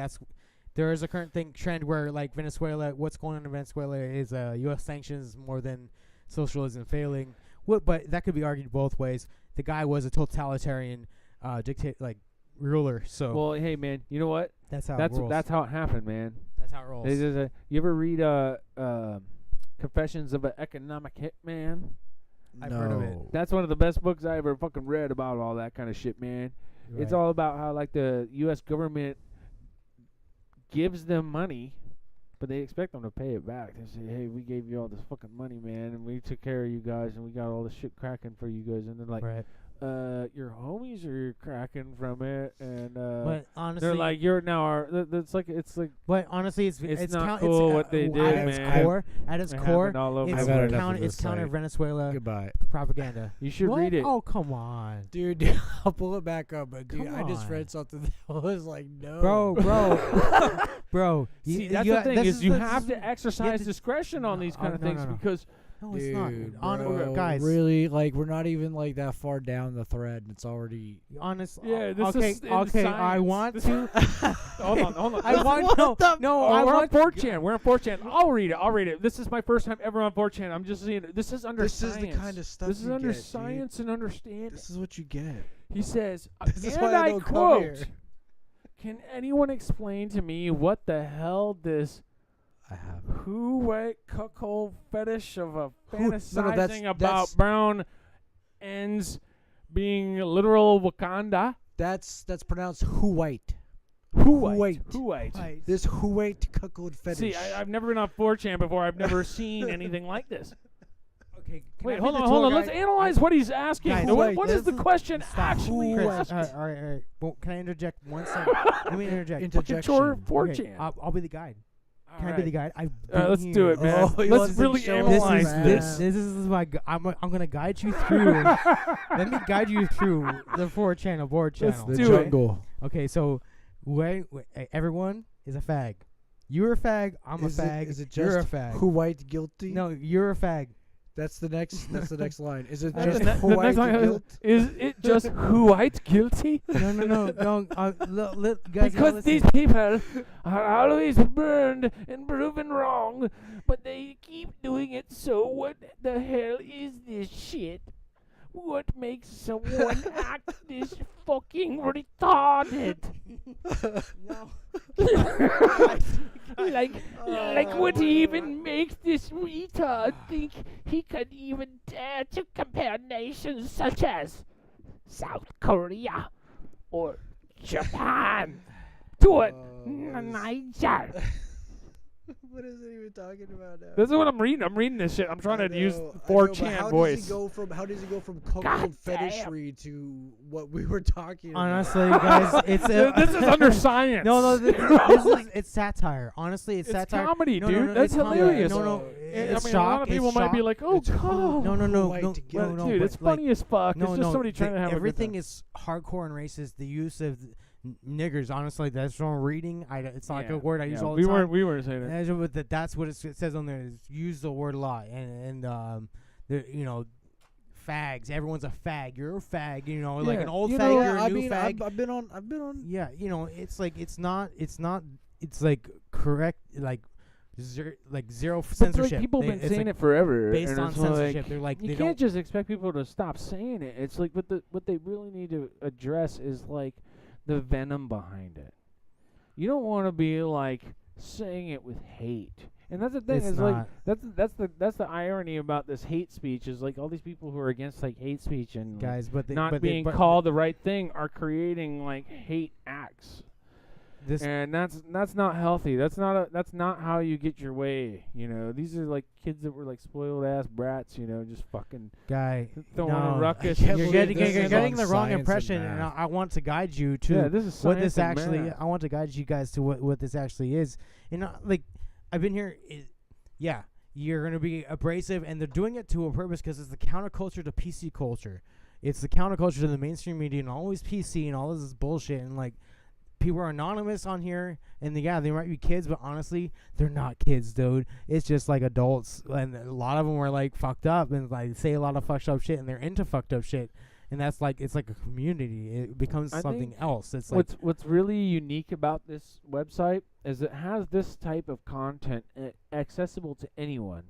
there is a current trend where like Venezuela, what's going on in Venezuela is U.S. sanctions more than socialism failing. But that could be argued both ways. The guy was a totalitarian ruler. So Well, hey man, you know what? that's how it rolls. That's how it happened, man. That's how it rolls. You ever read Confessions of an Economic Hitman? I've heard of it. No. That's one of the best books I ever fucking read about all that kind of shit, man. It's all about how like the U.S. government gives them money, but they expect them to pay it back. They say, "Hey, we gave you all this fucking money, man, and we took care of you guys, and we got all this shit cracking for you guys." And they're like, right. "Your homies are cracking from it," and But honestly, they're like, "You're now our." It's like but honestly, it's not count, cool it's, what they at did, its man. core. At its it core, happened all over it's the I've had place. enough of it's this counter site. Venezuela Goodbye. propaganda. You should What? read it. Oh come on, Dude, I'll pull it back up. But dude, Come I just on. read something that was like, no. bro. See, that's the thing is you have to exercise to- discretion on these kind of no, things no. because No, it's Dude, not. bro, Guys, really, like we're not even like that far down the thread, and it's already. honestly, Yeah, this okay, is in okay. I science. want This- to. hold on. I want no. I We're on want 4chan. We're on 4chan. I'll read it. This is my first time ever on 4chan. I'm just saying. This is under This science. is the kind of stuff This is you under get, dude. science and understanding. This is what you get. He says, This is and why I I don't come quote, here. "Can anyone explain to me what the hell this I have. who-white cuckold fetish of a Who- no, fantasizing about that's- brown ends being literal Wakanda? That's pronounced Huite. Who-white. Who-white. Who-white. This Huite cuckold fetish. See, I've never been on 4chan before. I've never seen anything like this. Okay. can I Wait, be hold the on, tour Let's guide? analyze what he's asking. Guys, What is the question Stop. actually Chris, asking? all right. Well, can I interject 1 second? Let me interject. Fucking Chore Okay, 4chan. I'll be the guide. Can I be the guide? Let's do it, man. Oh, he Let's wants to really show analyze us, this. This is my. I'm gonna guide you through. Let me guide you through the 4chan board Let's channel. The do it. jungle. Okay, so everyone is a fag. You're a fag. I'm a fag. Is it You're a just fag. who white guilty? No, you're a fag. That's the next line. Is it The just next who white line guilt? is it just who white guilty? No. Guys, Because these people are always burned and proven wrong, but they keep doing it. So what the hell is this shit? What makes someone act this fucking retarded? No. like what even makes this retard think he could even dare to compare nations such as South Korea or Japan to a Niger? What is it even talking about now? This is what I'm reading. I'm reading this shit. I'm trying to use I know, but 4chan voice. How does he go from cult God fetishry to what we were talking about? Honestly, guys, it's This is under science. No, this is it's satire. Honestly, it's It's satire. comedy, No, dude. no, no, That's it's comedy. hilarious. No, I it's mean, shock. a lot of people it's might be shock. like, "Oh, It's who God." No, white no, guilt. no, Dude, but, it's like, funny as fuck. No, it's just somebody trying to have everything a is hardcore and racist. The use of niggers, honestly, that's what I'm reading. It's not like a word I use all the time. We weren't saying it. That's what it says on there. Is use the word a lot, and fags. Everyone's a fag. You're a fag. Like an old fag. You're a new fag. I've been on. Yeah, it's like it's not. It's like correct. Like zero censorship. Like, people have been It's saying like it forever. based and on it's censorship. Like, They're like you they can't don't. just expect people to stop saying it. It's like what they really need to address is like the venom behind it. You don't want to be like saying it with hate. And that's the thing. It's is not. like that's the irony about this hate speech is like all these people who are against like hate speech and like, Guys, but not being called the right thing are creating like hate acts. This And that's not healthy. That's not how you get your way. These are like kids that were like spoiled ass brats. Just fucking guy. throwing a ruckus. can't and You're believe shit. getting, this you're is getting on the wrong science and impression, and math. I want to guide you to Yeah, this is what this science and actually. math. I want to guide you guys to what this actually is. And like I've been here. Yeah, you're gonna be abrasive, and they're doing it to a purpose because it's the counterculture to PC culture. It's the counterculture to the mainstream media and always PC and all this bullshit. And like people are anonymous on here, and they might be kids, but honestly, they're not kids, dude. It's just like adults, and a lot of them are like fucked up and like say a lot of fucked up shit, and they're into fucked up shit. And that's like it's like a community. It becomes I something think else. It's like what's really unique about this website is it has this type of content accessible to anyone,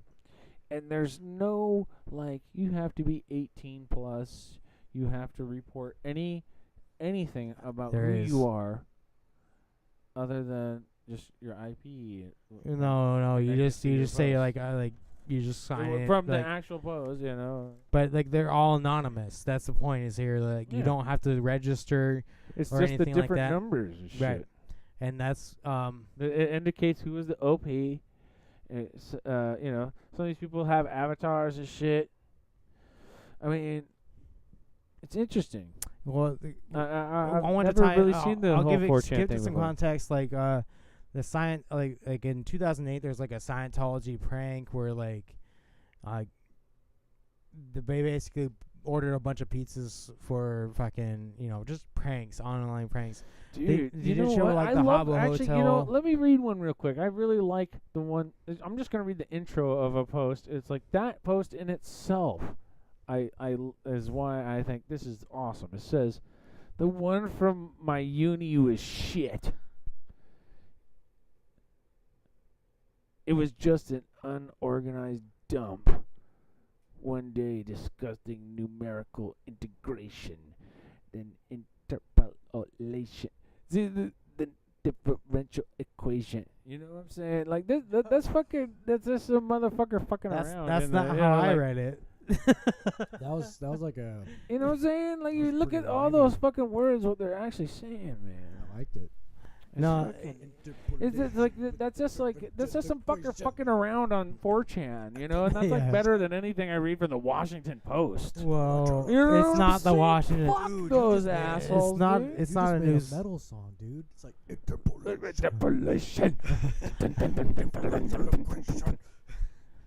and there's no like you have to be 18 plus. You have to report anything about There who is. you are, other than just your IP. no. You connected just to your say post. like you just sign it from the like, actual post, but like they're all anonymous. That's the point. Is here like you Yeah. don't have to register, It's or just the anything like different that. numbers and shit. Right. and that's It indicates who is the OP. It's, some of these people have avatars and shit. I mean, it's interesting. well. I've I want never to tie. really I'll, seen the I'll whole give 4chan give thing it some before. context. Like the science, like in 2008, there's like a Scientology prank where like, they basically ordered a bunch of pizzas for fucking just pranks, online pranks. Dude, they you did know show, what? like, I the love Habbo actually. Hotel. Let me read one real quick. I really like the one. I'm just gonna read the intro of a post. It's like that post in itself. Is why I think this is awesome. It says, "The one from my uni was shit. It was just an unorganized dump. One day, disgusting numerical integration, then interpolation. See the differential equation. You know what I'm saying? Like that's fucking. That's just a motherfucker fucking around. That's in not the- how I like, read it. That was like a. You know what I'm saying? Like you That's look pretty at all writing. those fucking words, what they're actually saying, man. I liked it. No, It's just like that's just some fucker fucking around on 4chan, you know, and that's like Yes. better than anything I read from the Washington Post. Well, You know what it's I'm not the saying? Washington. Fuck Dude, those you just- assholes. It's not. dude. It's You not just a made news. metal song, dude. It's like interpolation.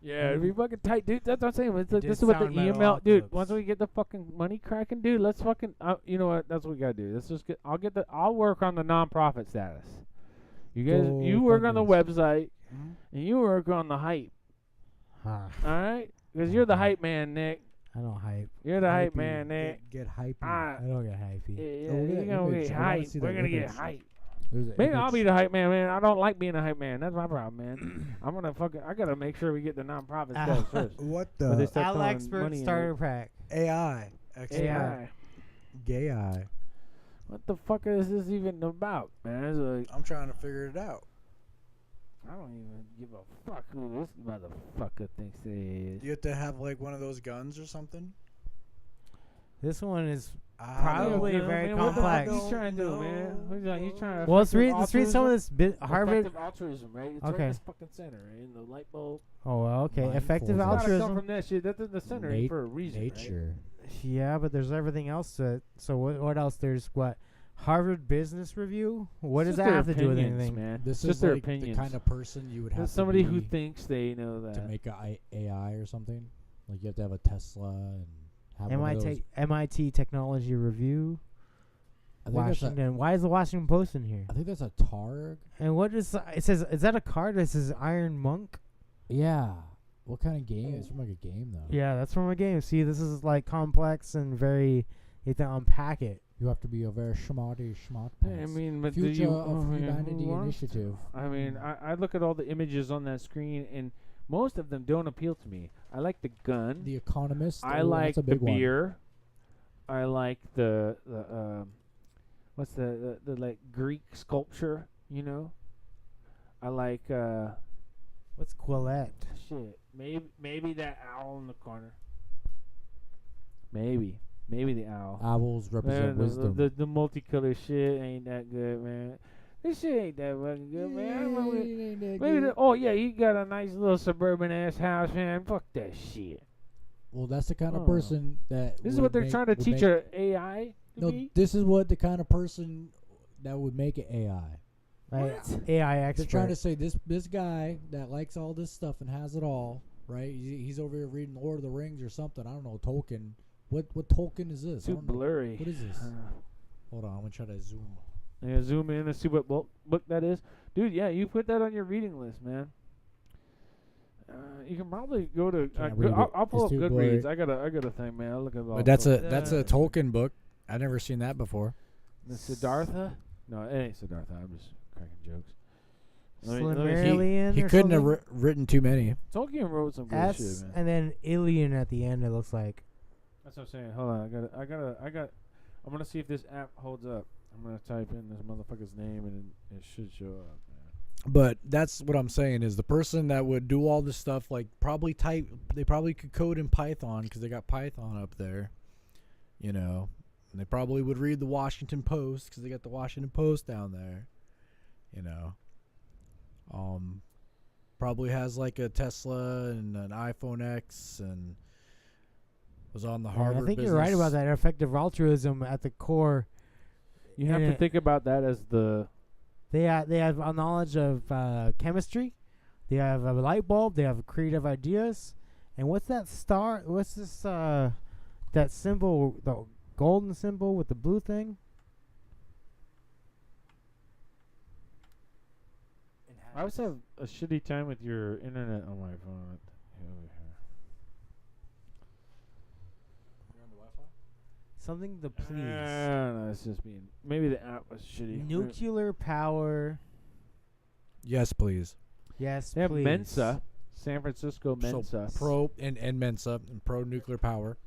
Yeah, it'd be fucking tight, dude. That's what I'm saying. It's like, did this is what the sound metal EML, dude. apocalypse. Once we get the fucking money cracking, dude, let's fucking. You know what? That's what we gotta do. Let's just get. I'll work on the non-profit status. You guys, Go you work on the fuckers. website, Mhm. and you work on the hype. Ah, All right, because you're the hype man, Nick. I don't hype. You're the hype Hypey. man, Nick. Get hypey. Ah, I don't get hypey. yeah, Oh, you're yeah, gonna image. get I wanna hype. see We're that gonna get image. hype. There's an Maybe I'll image. be the hype man, man. I don't like being a hype man. That's my problem, man. I'm gonna fucking. I gotta make sure we get the non-profit status first. What But they the start Al throwing Expert money in starter it. pack. AI? Expert. AI. Gay eye. What the fuck is this even about, man? It's like, I'm trying to figure it out. I don't even give a fuck who this motherfucker thinks it is. You have to have like one of those guns or something. This one is I Probably don't- very man, what the complex. fuck he's trying to do, man? He's like, he's trying to. Well, let's read effective some of altruism. this bit. Harvard. Effective altruism, right? It's right Okay. in this fucking center, right? In the light bulb. Oh, well, okay. Mindful. Effective It's It's gotta come altruism. from that shit. That's in the center Nat- for a reason, right? Nature. Yeah, but there's everything else to it. So what else? There's what? Harvard Business Review. What It's does just that their have to do with opinions, anything? man? This Just is their like opinions. the kind of person you would have There's to somebody who be thinks they know to that. make a AI or something. Like you have to have a Tesla and have one of those. MIT Technology Review. I think that's a, Washington. Why is the Washington Post in here? I think that's a Targ. And what is it says? Is that a card that says Iron Monk? Yeah. What kind of game? It's from like a game though. Yeah, that's from a game. See, this is like complex and very. You have to unpack it. You have to be a very schmart I mean, but do Future you? of yeah, Humanity who wants Initiative. to? I mean, I look at all the images on that screen, and most of them don't appeal to me. I like the gun. The Economist. I oh, like that's a the big one. beer. I like the what's the like Greek sculpture, you know? I like What's Quillette? shit. Maybe that owl in the corner. Maybe the owl. Owls represent Man, wisdom. the multicolor shit ain't that good, man. This shit ain't that fucking good, man. I remember- Maybe oh yeah, you got a nice little suburban ass house, man. Fuck that shit. Well, that's the kind of Oh. person that. This is would what they're make- trying to would teach make- our AI to No, be. this is what the kind of person that would make it AI. Like What? AI They're expert. trying to say this guy that likes all this stuff and has it all, right? He's over here reading Lord of the Rings or something. I don't know, Tolkien. What Tolkien is this? I Too don't know. blurry. What is this? Uh, Hold on, I'm gonna try to zoom. yeah, zoom in and see what book that is, dude. Yeah, you put that on your reading list, man. You can probably go to. Can't read it. I'll pull It's up too Goodreads. blurry. I got a thing, man. I'll look at all. But that's books. a Tolkien book. I've never seen that before. The Siddhartha. No, it ain't Siddhartha. I'm just cracking jokes. Let me- Slimerian He or couldn't have something? written too many. Tolkien wrote some good S shit, man. and then alien at the end. It looks like. That's what I'm saying. Hold on, I'm gonna see if this app holds up. I'm gonna type in this motherfucker's name and it should show up, man. But that's what I'm saying is the person that would do all this stuff, like they probably could code in Python because they got Python up there, you know. And they probably would read the Washington Post because they got the Washington Post down there, you know. Probably has like a Tesla and an iPhone X and was on the Harvard. I think you're right about business. that. Effective altruism at the core. You have And to think about that as the. They have a knowledge of chemistry. They have a light bulb. They have creative ideas. And what's that star? What's this? That symbol, the golden symbol with the blue thing. I always have a shitty time with your internet on my phone. Over here. Something to please. No, it's just being. Maybe the app was shitty. Nuclear power. Yes, please. Yes, They have please. Mensa, San Francisco Mensa. So pro and Mensa and pro nuclear power.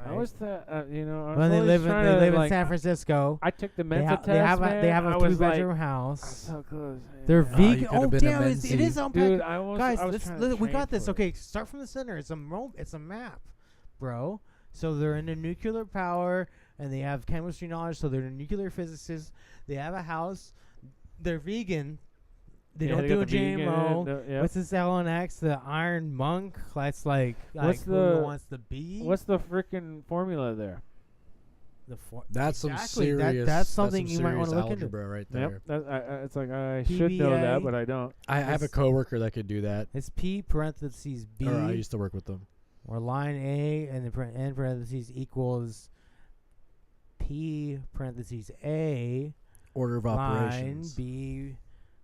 I always thought, you know, I was When they always live trying to, in like, San Francisco. I took the They Mensa have, test, they have man. a they have I a was like, three-bedroom I'm house. so close. They're Yeah. you vegan. could've Oh been a damn! It Mensa. is on Dude, I was Guys, trying to we got train this. for it. Okay, start from the center. It's a map, bro. So they're into nuclear power, and they have chemistry knowledge. So they're nuclear physicists. They have a house. they're vegan. They Yeah, don't they do got a the vegan, GMO. yeah. What's this LNX? The Iron Monk. That's like What's who the- wants to be? What's the freaking formula there? That's some Exactly, serious. that's something some you might wanna serious look into. algebra right there. Yep. It's like I should know that, PBA. but I don't. I have a It's- coworker that could do that. It's P parentheses B, Or I used to work with them. or line A, and then N parentheses equals P parentheses A, Order of line operations. B,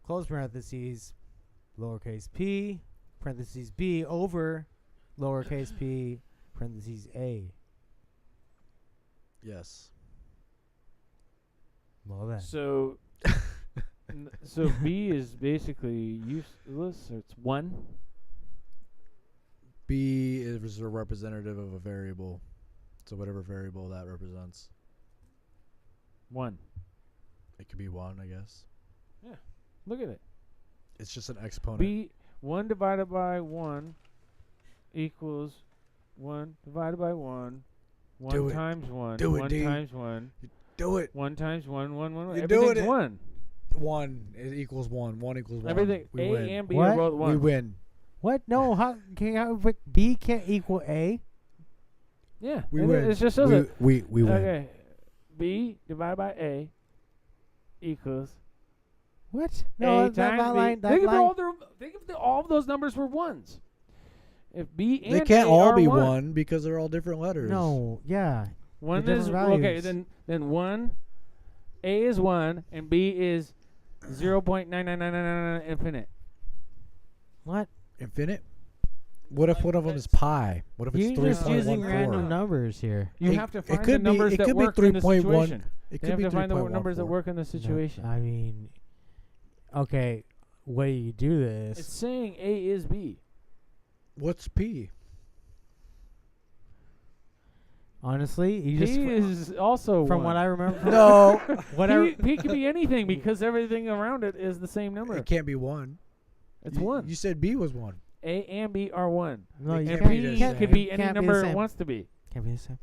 close parentheses, lowercase p, parentheses B over lowercase p, parentheses A. Yes. Well then. So, so B is basically useless. So it's 1. B is a representative of a variable. So whatever variable that represents. 1. It could be 1, I guess. Look at it. It's just an exponent. B 1 divided by 1 equals 1 divided by 1. 1 Do it. times 1. Do it, 1 D. times 1. Do it. 1 times 1. 1. 1. You're doing Everything's it. 1. 1 it equals 1. 1 equals 1. Everything. We A win. and B What? are both 1. We win. What? No, but B can't equal A? Yeah. We it- win. It just says it. We win. Okay. B divided by A equals What? A No, times that B. line. That Think if line. all of those numbers were 1s. If B and They can't A all are be 1. 1 because they're all different letters. No, yeah. One They're is different okay. values. Then 1. A is 1 and B is 0.99999 infinite. What? Infinite? What if one of them is pi? What if it's You're just using 3.14? random numbers here. You It- have to it find the could be- numbers it that could be work in the 3.1. situation. It You could have be to find the numbers that 3.14. work in the situation. No, I mean, okay, way you do this. It's saying A is B. What's P? Honestly, you just P is also from 1. what I remember. No. Whatever. P can be anything because everything around it is the same number. It can't be 1. It's You- 1. You said B was 1. A and B are 1. No, It you And can't can't. be P the can't could same. be any can't number the it same. wants to be. Can't be the same.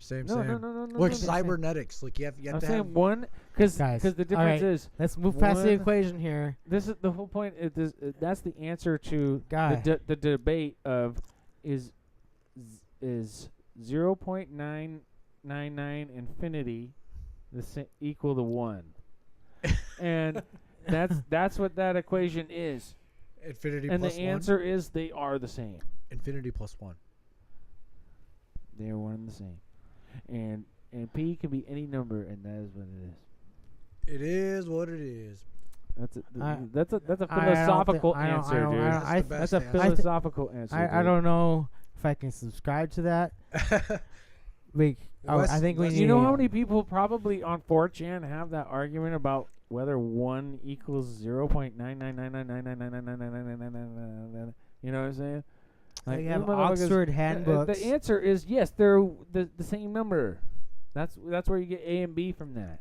Same. No. Like can't be the same. cybernetics. Like you have I'm to saying have 1 because Guys, the difference alright. is Let's move past the 1. equation here. this is the whole point. That's the answer to Guy. the debate of is 0.999 infinity equal to 1, and that's what that equation is. infinity And plus the 1. answer is they are the same. Infinity plus 1. They are one and the same, and P can be any number, and that is what it is. It is what it is. That's a I- that's a I don't philosophical thi- I don't- answer, I don't- dude. I don't- I- That's That's a the best answer. philosophical answer. I dude. don't know if I can subscribe to that. I think we Wes- need. You know how many people probably on 4chan have that argument about whether 1 equals 0.999999999999999. You know what I'm saying? They you have motherfuckers- Oxford handbooks. The answer is yes. They're the same number. That's where you get A and B from that.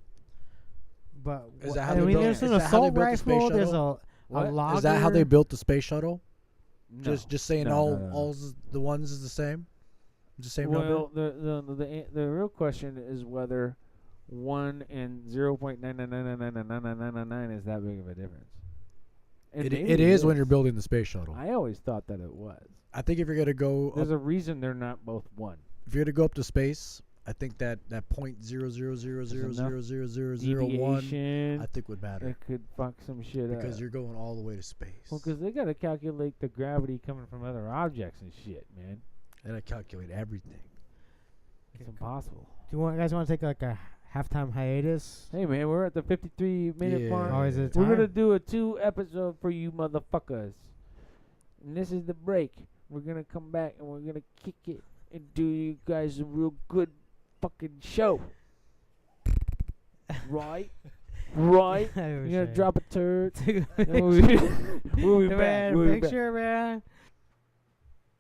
But Is wh- that how I they mean, built- there's is an that how they assault built the space rifle. There's shuttle? a What? logger. Is that how they built the space shuttle? No. Just saying No, all no, no. all the ones is the same? It's the same number? Well, the real question is whether 1 and 0.999999999 is that big of a difference. And It maybe is when you're building the space shuttle. I always thought that it was. I think if you're gonna go There's up, a reason they're not both 1. if you're gonna go up to space, I think that .00000000001 Deviation. I think would matter It could fuck some shit up. because you're going all the way to space. Well, because they got to calculate the gravity coming from other objects and shit, man. And I calculate everything. It's impossible. Do you guys want to take like a halftime hiatus? Hey, man, we're at the 53-minute Yeah. mark. Oh, is it We're time? going to do a 2 episode for you motherfuckers. And this is the break. We're going to come back and we're going to kick it and do you guys a real good fucking show. Right? Right? You're going to drop a turd. And we'll be back. Man, We'll be make back. sure, man.